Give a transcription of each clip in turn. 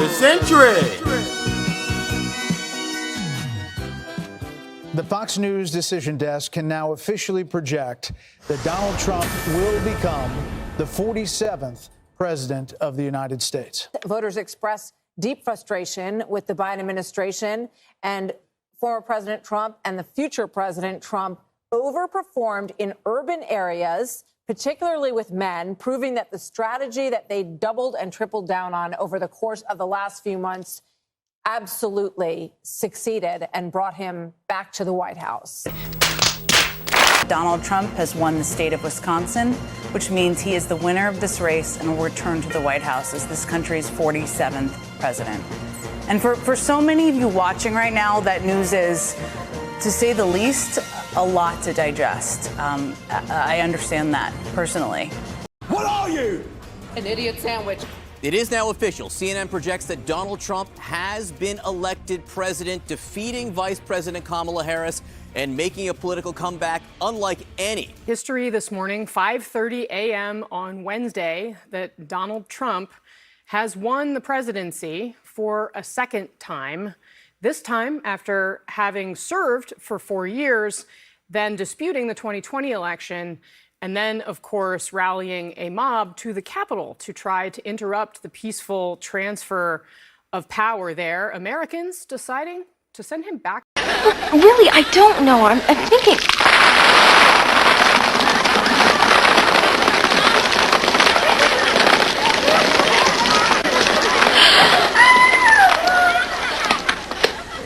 the century. The Fox News decision desk can now officially project that Donald Trump will become the 47th president of the United States. Voters express deep frustration with the Biden administration, and former President Trump and the future President Trump overperformed in urban areas, particularly with men, proving that the strategy that they doubled and tripled down on over the course of the last few months absolutely succeeded and brought him back to the White House. Donald Trump has won the state of Wisconsin, which means he is the winner of this race and will return to the White House as this country's 47th president. And for so many of you watching right now, that news is, to say the least, a lot to digest. I understand that personally. What are you? An idiot sandwich. It is now official. CNN projects that Donald Trump has been elected president, defeating Vice President Kamala Harris and making a political comeback unlike any. History this morning, 5:30 a.m. on Wednesday, that Donald Trump has won the presidency for a second time, this time after having served for 4 years, then disputing the 2020 election, and then, of course, rallying a mob to the Capitol to try to interrupt the peaceful transfer of power there. Americans deciding to send him back. Really, I don't know. I'm thinking.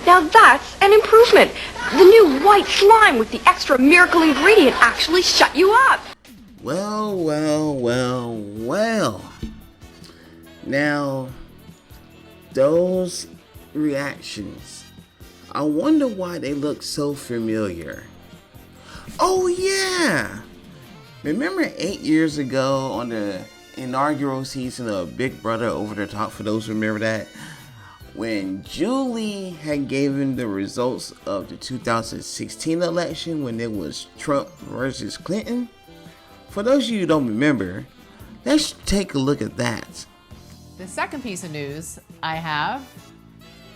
Now that's an improvement. The new white slime with the extra miracle ingredient actually shut you up. Well. Now, those reactions, I wonder why they look so familiar. Oh yeah! Remember 8 years ago on the inaugural season of Big Brother Over the Top, for those who remember that? When Julie had given the results of the 2016 election when it was Trump versus Clinton. For those of you who don't remember, let's take a look at that. The second piece of news I have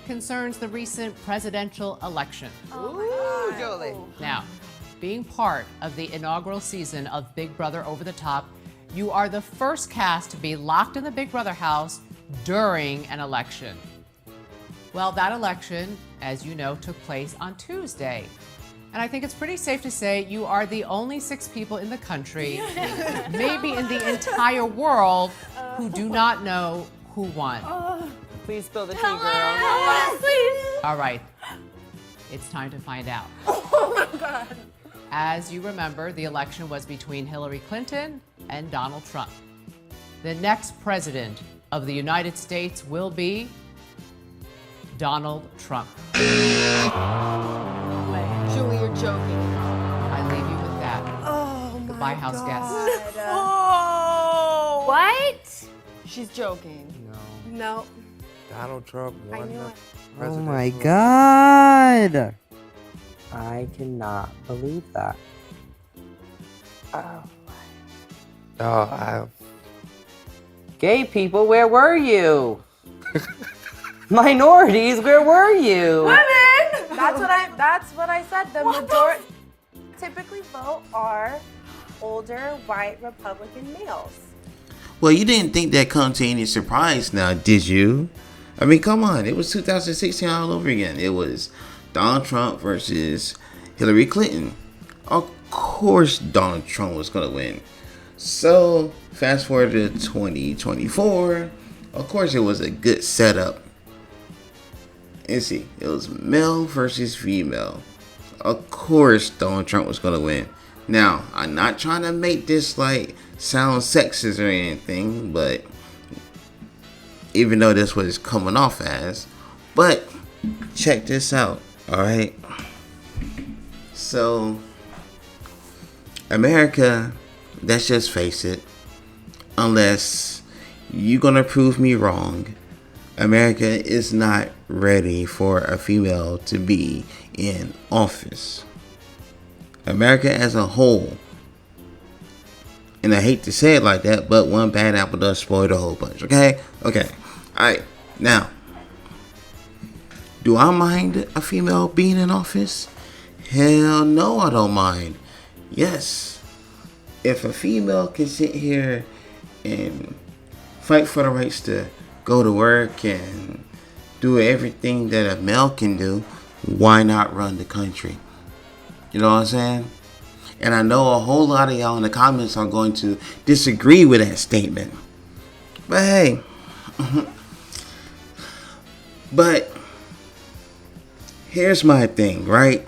concerns the recent presidential election. Ooh, Julie. Now, being part of the inaugural season of Big Brother Over the Top, you are the first cast to be locked in the Big Brother house during an election. Well, that election, as you know, took place on Tuesday. And I think it's pretty safe to say you are the only 6 people in the country, maybe in the entire world, who do not know who won. Please spill the tea, girl. Yes, please. All right, it's time to find out. Oh my God. As you remember, the election was between Hillary Clinton and Donald Trump. The next president of the United States will be Donald Trump. Julie, you're joking. I leave you with that. Oh my Goodbye, house guests. Oh. What? She's joking. No. No. Donald Trump I won knew the it. Oh presidential. my God. I cannot believe that. Oh, Gay people, where were you? Minorities, where were you? Women. That's what I said. The majority typically vote are older white Republican males. Well, you didn't think that come to any surprise now, did you? I mean, come on. It was 2016 all over again. It was Donald Trump versus Hillary Clinton. Of course Donald Trump was going to win. So, fast forward to 2024. Of course, it was a good setup. And see, it was male versus female. Of course, Donald Trump was going to win. Now, I'm not trying to make this like sound sexist or anything, but even though that's what it's coming off as, but check this out, all right? So, America, let's just face it, unless you're gonna prove me wrong, America is not ready for a female to be in office. America as a whole, and I hate to say it like that, but one bad apple does spoil the whole bunch. Okay. All right. Now, Do I mind a female being in office? Hell no, I don't mind. Yes, if a female can sit here and fight for the rights to go to work and do everything that a male can do, why not run the country? You know what I'm saying? And I know a whole lot of y'all in the comments are going to disagree with that statement. But hey, but here's my thing, right?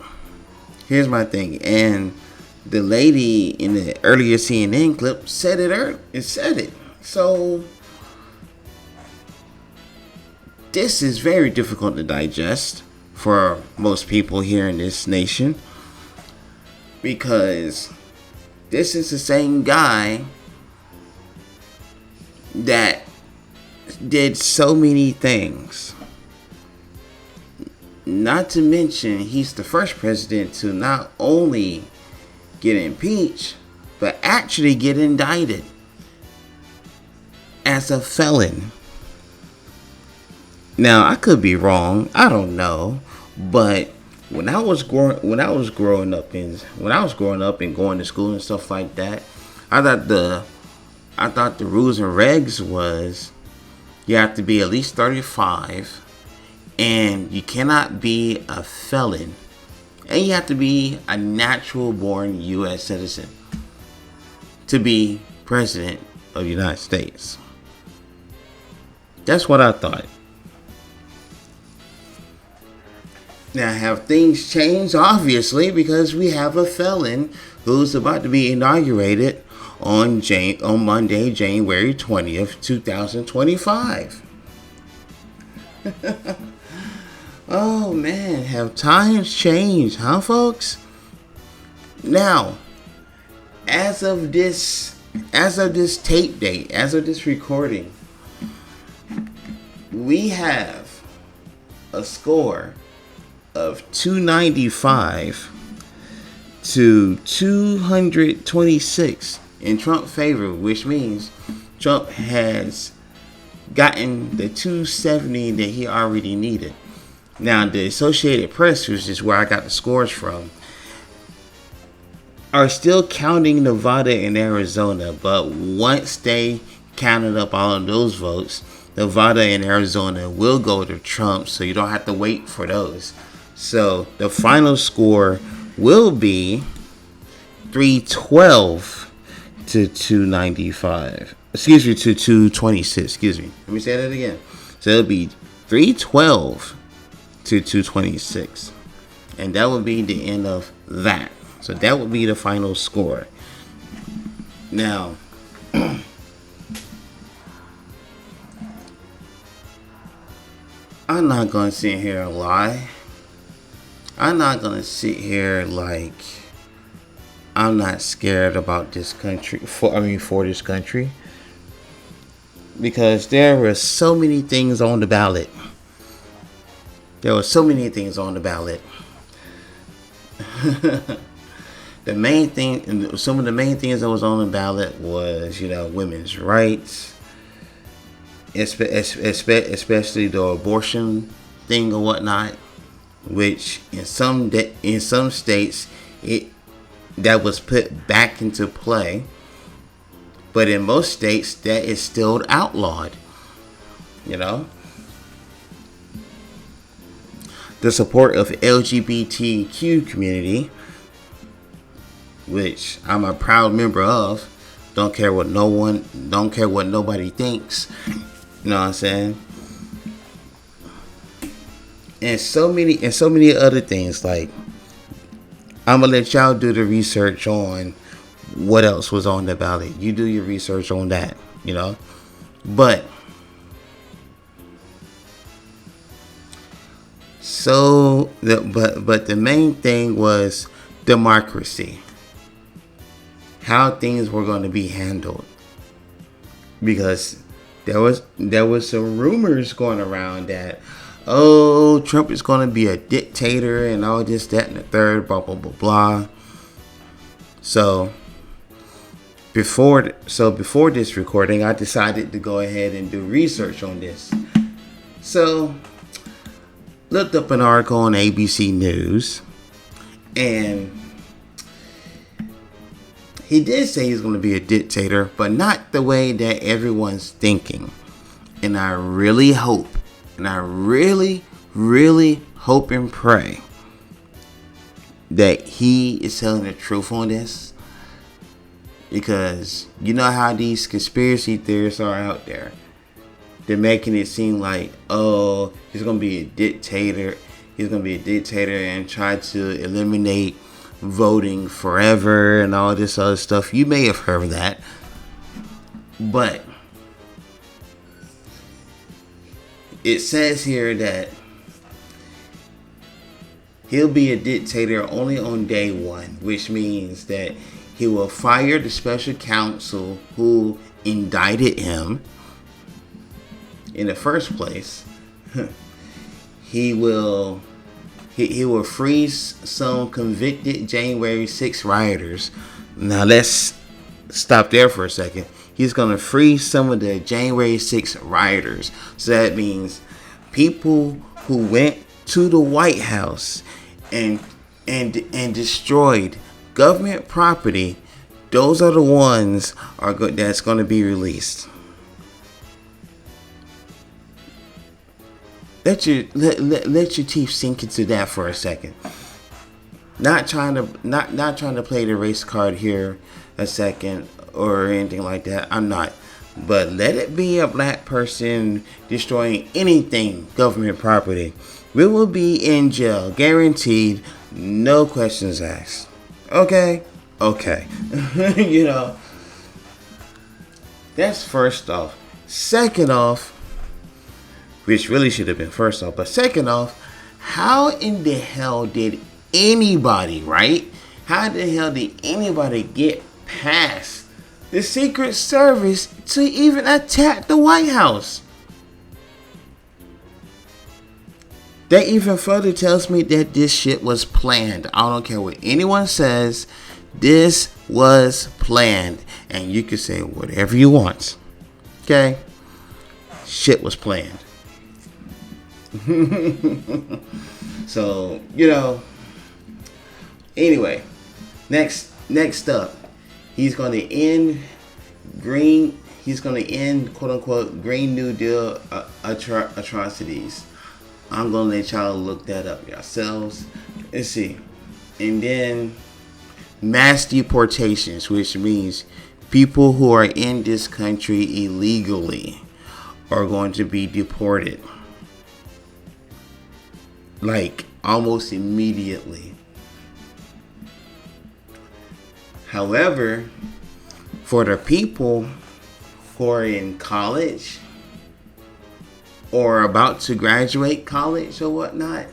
Here's my thing. And the lady in the earlier CNN clip said it. So this is very difficult to digest for most people here in this nation, because this is the same guy that did so many things. Not to mention, he's the first president to not only get impeached, but actually get indicted as a felon. Now, I could be wrong. I don't know. But when I was growing up and going to school and stuff like that, I thought the rules and regs was you have to be at least 35, and you cannot be a felon, and you have to be a natural born U.S. citizen to be president of the United States. That's what I thought. Now, have things changed? Obviously, because we have a felon who's about to be inaugurated on Monday, January 20th, 2025. Oh man, have times changed, huh, folks? Now, as of this tape date, as of this recording, we have a score of 295 to 226 in Trump's favor, which means Trump has gotten the 270 that he already needed. Now, the Associated Press, which is where I got the scores from, are still counting Nevada and Arizona, but once they counted up all of those votes, Nevada and Arizona will go to Trump, so you don't have to wait for those. So the final score will be 312 to 295. Excuse me, to 226. Excuse me. Let me say that again. So it'll be 312 to 226. And that will be the end of that. So that will be the final score. Now, I'm not going to sit here and lie. I'm not going to sit here like I'm not scared about this country, for this country. Because there were so many things on the ballot. The main thing, some of the main things that was on the ballot was, women's rights, especially the abortion thing or whatnot, which in some states that was put back into play, but in most states that is still outlawed. The support of LGBTQ community, which I'm a proud member of. Don't care what nobody thinks. You know what I'm saying? And so many other things. Like, I'm gonna let y'all do the research on what else was on the ballot. You do your research on that, But the main thing was democracy. How things were going to be handled. Because there was some rumors going around that, Trump is going to be a dictator and all this, that, and the third, blah, blah, blah, blah. So before this recording, I decided to go ahead and do research on this. So looked up an article on ABC News, and he did say he's going to be a dictator, but not the way that everyone's thinking. And I really hope, and I really hope and pray that he is telling the truth on this. Because you know how these conspiracy theorists are out there. They're making it seem like, oh, he's going to be a dictator. He's going to be a dictator and try to eliminate voting forever and all this other stuff. You may have heard of that. But it says here that he'll be a dictator only on day one, which means that he will fire the special counsel who indicted him in the first place. He will freeze some convicted January 6 rioters. Now let's stop there for a second. He's going to freeze some of the January 6 rioters. So that means people who went to the White House and destroyed government property. Those are the ones that's going to be released. Let your teeth sink into that for a second. Not trying to play the race card here a second or anything like that. I'm not. But let it be a black person destroying anything government property. We will be in jail, guaranteed, no questions asked. Okay. You know, that's first off. Second off, which really should have been first off, but second off, how in the hell did anybody, right? How the hell did anybody get past the Secret Service to even attack the White House? That even further tells me that this shit was planned. I don't care what anyone says. This was planned. And you can say whatever you want. Okay? Shit was planned. So, you know. Anyway. Next up. He's going to end quote unquote Green New Deal atrocities. I'm going to let y'all look that up yourselves. Let's see. And then mass deportations, which means people who are in this country illegally are going to be deported. Like almost immediately. However, for the people who are in college or about to graduate college or whatnot,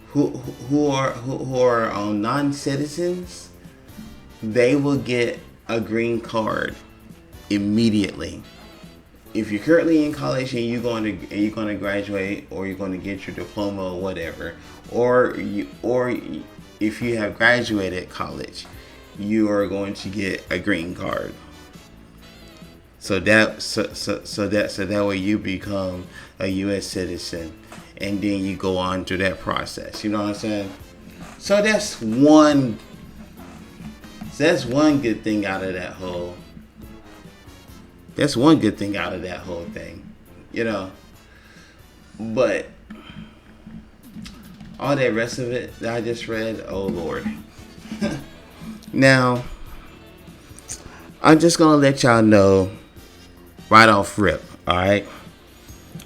who are non-citizens, they will get a green card immediately. If you're currently in college and you're going to graduate, or you're going to get your diploma or whatever, or if you have graduated college, you are going to get a green card. So that way you become a U.S. citizen, and then you go on through that process. You know what I'm saying? So that's one good thing out of that whole. That's one good thing out of that whole thing, you know. But all that rest of it that I just read, oh Lord. Now, I'm just gonna let y'all know right off rip, alright?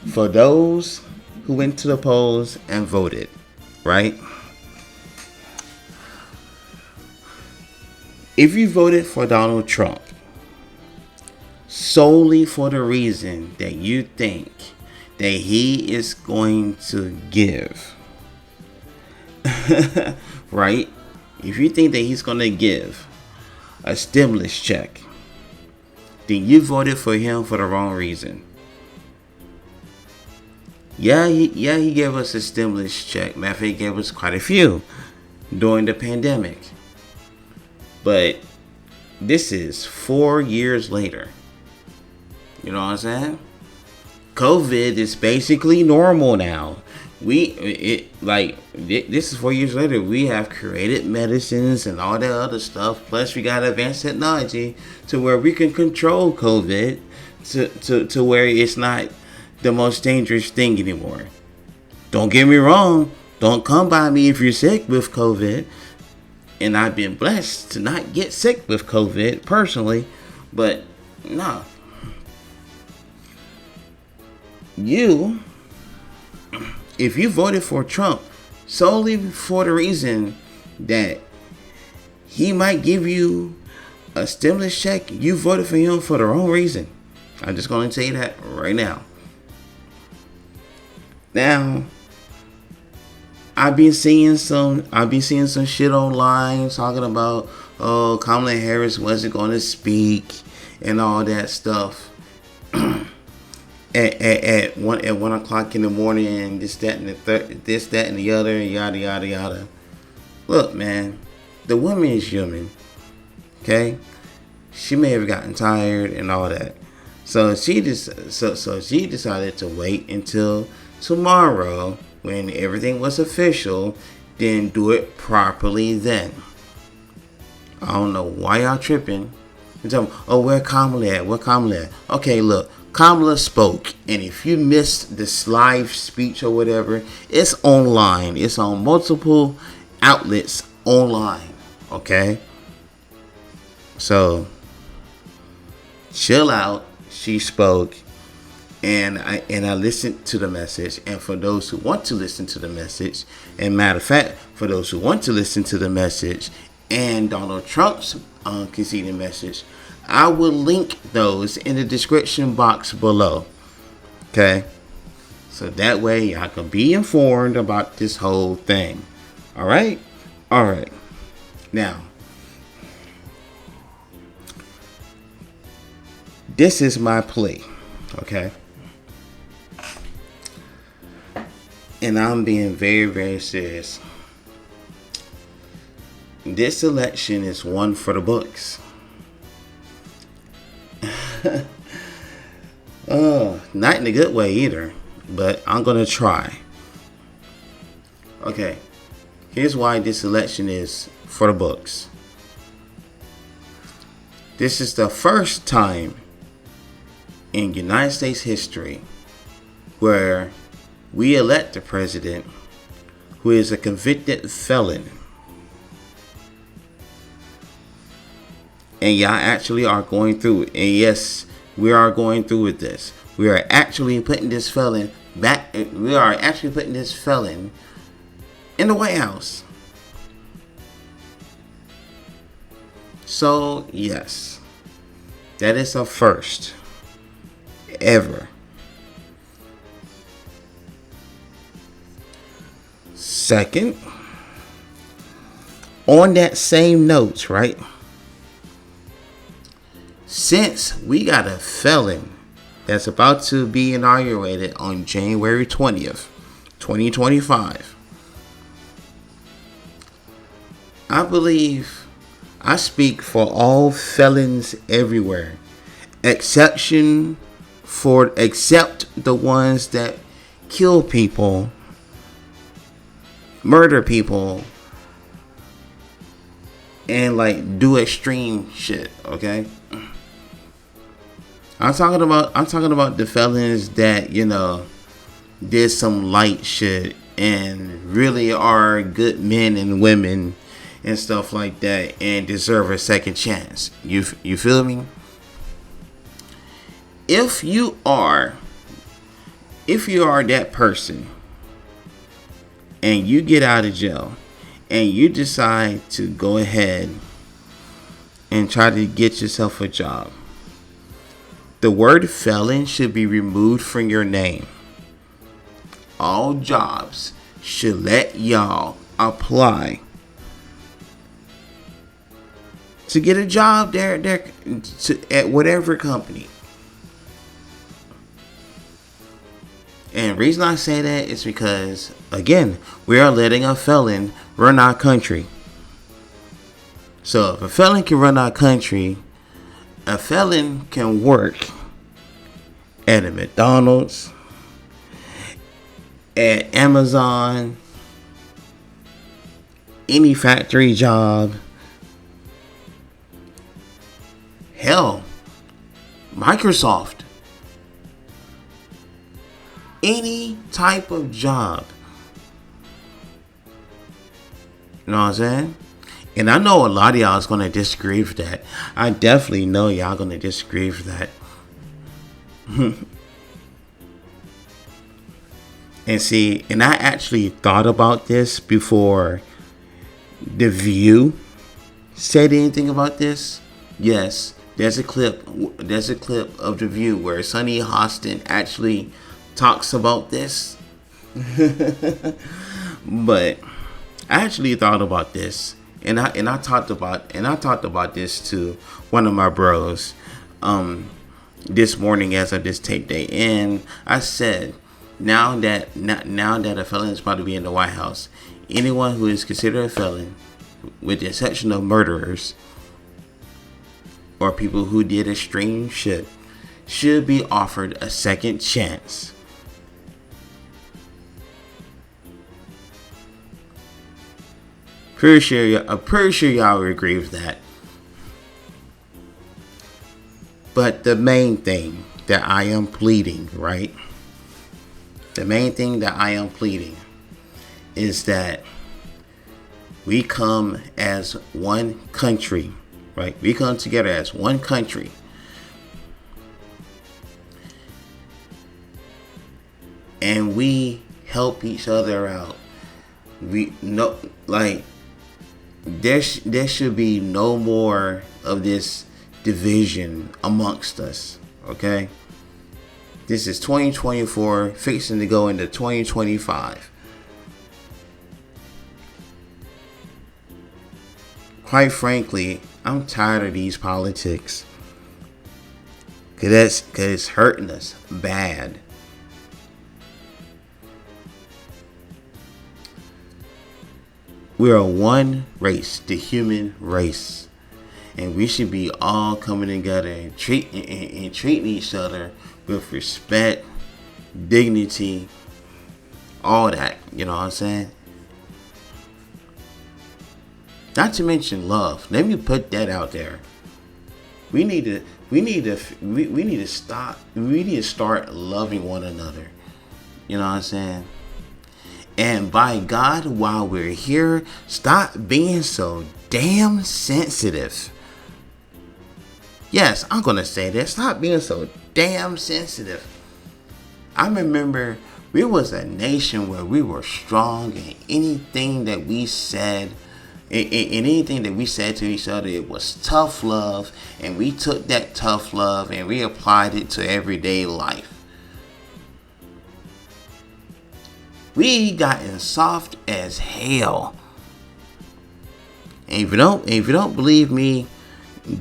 For those who went to the polls and voted, right? If you voted for Donald Trump solely for the reason that you think that he is going to give, right? If you think that he's going to give a stimulus check, then you voted for him for the wrong reason. Yeah, he gave us a stimulus check. Matter of fact, he gave us quite a few during the pandemic. But this is 4 years later. You know what I'm saying? COVID is basically normal now. This is 4 years later. We have created medicines and all that other stuff. Plus, we got advanced technology to where we can control COVID to where it's not the most dangerous thing anymore. Don't get me wrong. Don't come by me if you're sick with COVID. And I've been blessed to not get sick with COVID personally. But no. If you voted for Trump solely for the reason that he might give you a stimulus check, you voted for him for the wrong reason. I'm just going to tell you that right now. Now, I've been seeing some shit online talking about, oh, Kamala Harris wasn't going to speak and all that stuff. At 1 o'clock in the morning, and this, that, and the other, yada, yada, yada. Look, man, the woman is human. Okay? She may have gotten tired and all that. So she decided to wait until tomorrow when everything was official, then do it properly then. I don't know why y'all tripping. You're talking, oh, where Kamala at? Where Kamala at? Okay, look. Kamala spoke, and if you missed this live speech or whatever, it's online. It's on multiple outlets online. Okay? So, chill out. She spoke, and I listened to the message. And for those who want to listen to the message, and matter of fact, for those who want to listen to the message and Donald Trump's conceding message, I will link those in the description box below. Okay? So that way y'all can be informed about this whole thing. Alright? Alright. Now, this is my plea. Okay? And I'm being very, very serious. This election is one for the books. Not in a good way either, but I'm gonna try. Okay, here's why this election is for the books. This is the first time in United States history where we elect a president who is a convicted felon. And y'all actually are going through it. And yes, we are going through with this. We are actually putting this felon back. We are actually putting this felon in the White House. So, yes. That is a first ever. Second, on that same note, right? Since we got a felon that's about to be inaugurated on January 20th, 2025, I believe I speak for all felons everywhere, except the ones that kill people, murder people, and like do extreme shit, okay? I'm talking about the felons that, you know, did some light shit and really are good men and women and stuff like that and deserve a second chance. You feel me? If you are that person and you get out of jail and you decide to go ahead and try to get yourself a job, the word felon should be removed from your name. All jobs should let y'all apply to get a job there at whatever company. And the reason I say that is because, again, we are letting a felon run our country. So if a felon can run our country, a felon can work at a McDonald's, at Amazon, any factory job, hell, Microsoft, any type of job. You know what I'm saying? And I know a lot of y'all is going to disagree with that. I definitely know y'all going to disagree with that. And see, and I actually thought about this before The View said anything about this. Yes, there's a clip of The View where Sunny Hostin actually talks about this. But I actually thought about this, and I talked about this to one of my bros this morning as of this tape day, and I said, now that a felon is about to be in the White House, anyone who is considered a felon, with the exception of murderers or people who did extreme shit, should be offered a second chance. I'm pretty sure y'all would agree with that. But the main thing that I am pleading, right? The main thing that I am pleading is that we come as one country, right? We come together as one country. And we help each other out. We know, like, there should be no more of this division amongst us, okay? This is 2024, fixing to go into 2025. Quite frankly, I'm tired of these politics. Cause it's hurting us bad. We are one race, the human race, and we should be all coming together and treating each other with respect, dignity, all that. You know what I'm saying? Not to mention love. Let me put that out there. We need to start loving one another. You know what I'm saying? And by God, while we're here, stop being so damn sensitive. Yes, I'm going to say that. Stop being so damn sensitive. I remember we was a nation where we were strong, and anything that we said, and anything that we said to each other, it was tough love. And we took that tough love and we applied it to everyday life. We gotten soft as hell. And if you don't believe me,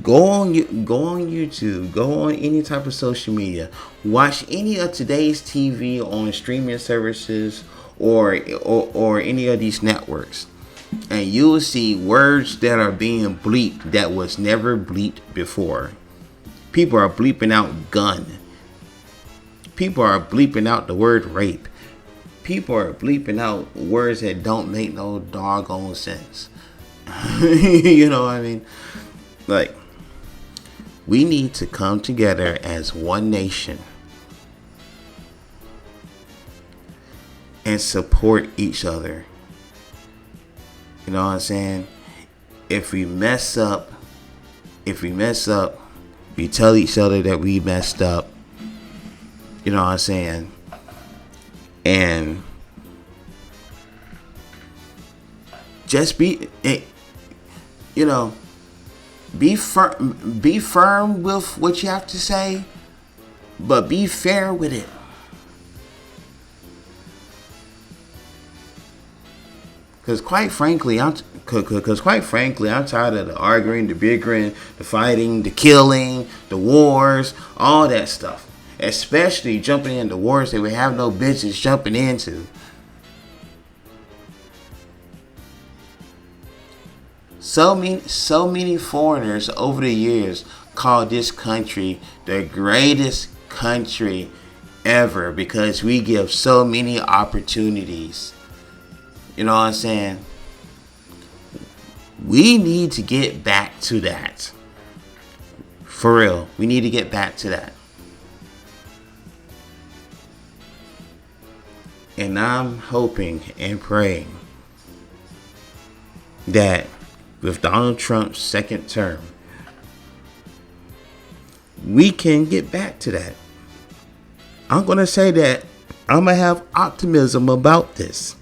go on YouTube, go on any type of social media, watch any of today's TV on streaming services or any of these networks, and you will see words that are being bleeped that was never bleeped before. People are bleeping out gun. People are bleeping out the word rape. People are bleeping out words that don't make no doggone sense. You know what I mean? Like, we need to come together as one nation and support each other. You know what I'm saying? If we mess up, we tell each other that we messed up. You know what I'm saying? And just be firm with what you have to say, but be fair with it. Because quite frankly, I'm tired of the arguing, the bickering, the fighting, the killing, the wars, all that stuff. Especially jumping into wars that we have no business jumping into. So many foreigners over the years called this country the greatest country ever because we give so many opportunities. You know what I'm saying? We need to get back to that. For real. We need to get back to that. And I'm hoping and praying that with Donald Trump's second term, we can get back to that. I'm going to say that I'm going to have optimism about this.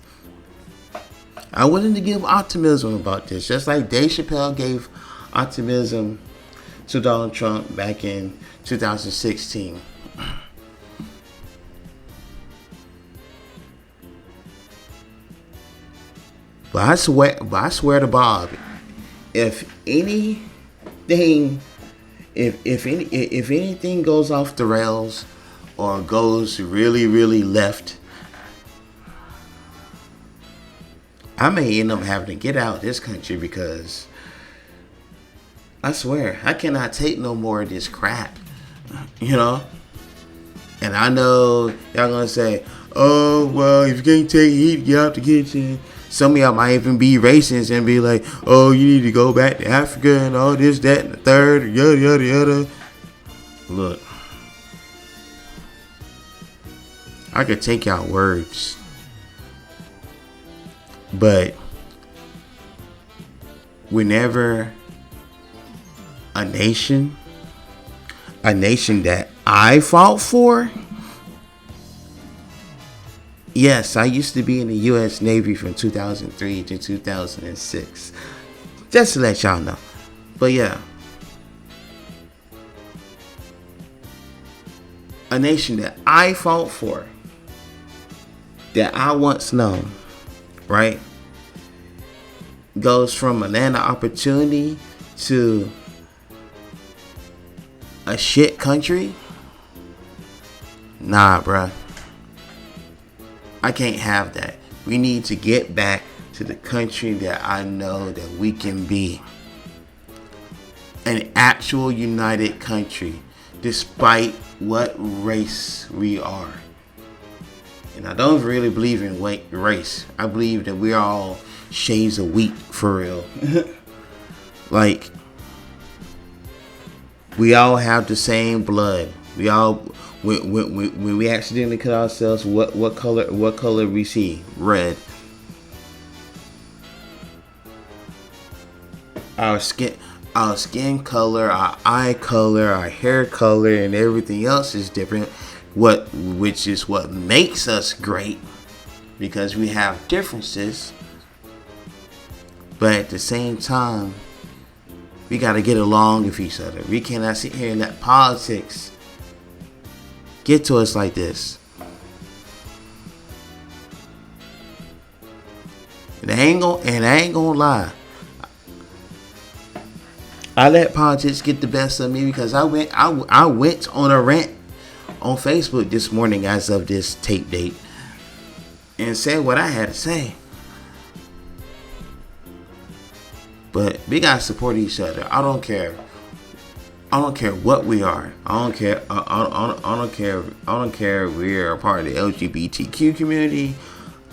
I'm willing to give optimism about this, just like Dave Chappelle gave optimism to Donald Trump back in 2016. But I swear to Bob, if anything goes off the rails or goes really, really left, I may end up having to get out of this country because I swear I cannot take no more of this crap, you know? And I know y'all gonna say, oh, well, if you can't take heat, get out the kitchen. Some of y'all might even be racist and be like, oh, you need to go back to Africa and all this, that, and the third, yada, yada, yada. Look, I could take y'all words, but whenever a nation that I fought for, yes, I used to be in the U.S. Navy from 2003 to 2006. Just to let y'all know. But yeah. A nation that I fought for, that I once known, right, goes from a land of opportunity to a shit country. Nah, bruh. I can't have that. We need to get back to the country that I know that we can be. An actual united country, despite what race we are. And I don't really believe in race. I believe that we're all shades of wheat, for real. Like, we all have the same blood. We all, when we accidentally cut ourselves, what color we see? Red. Our skin color, our eye color, our hair color, and everything else is different. Which is what makes us great, because we have differences. But at the same time, we got to get along with each other. We cannot sit here and let politics get to us like this. And I ain't gonna lie. I let politics get the best of me because I went on a rant on Facebook this morning as of this tape date and said what I had to say. But we gotta support each other. I don't care what we are. I don't care if we're a part of the LGBTQ community.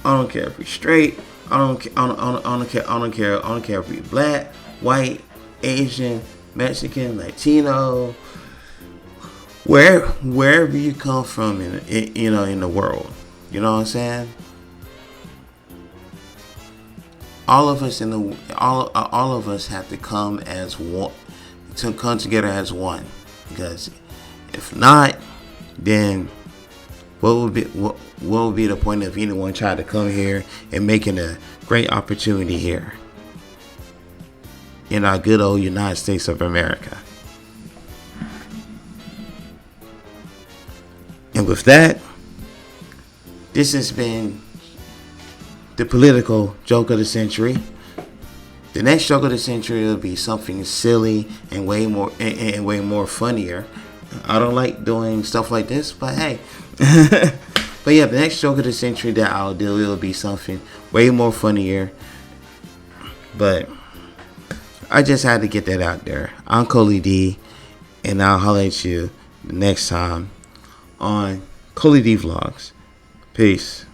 I don't care if we're straight. I don't care if we're black, white, Asian, Mexican, Latino, wherever you come from in the world. You know what I'm saying? All of us all of us have to come as one, to come together as one. Because if not, then what would be the point of anyone trying to come here and making a great opportunity here in our good old United States of America? And with that, this has been the political joke of the century. The next joke of the century will be something silly and way more funnier. I don't like doing stuff like this, but hey. But yeah, the next joke of the century that I'll do, it'll be something way more funnier. But I just had to get that out there. I'm ColeyD, and I'll holler at you the next time on ColeyD Vlogs. Peace.